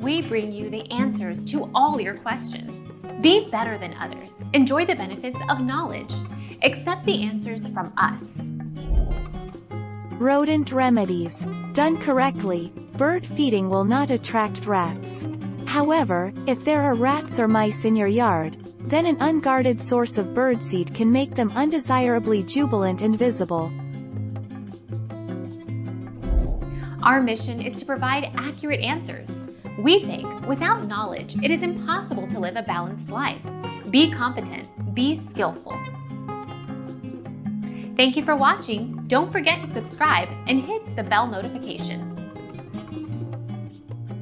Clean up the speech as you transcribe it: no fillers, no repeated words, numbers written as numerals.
we bring you the answers to all your questions. Be better than others. Enjoy the benefits of knowledge. Accept the answers from us. Rodent remedies. Done correctly, bird feeding will not attract rats. However, if there are rats or mice in your yard, then an unguarded source of birdseed can make them undesirably jubilant and visible. Our mission is to provide accurate answers. We think without knowledge, it is impossible to live a balanced life. Be competent, be skillful. Thank you for watching. Don't forget to subscribe and hit the bell notification.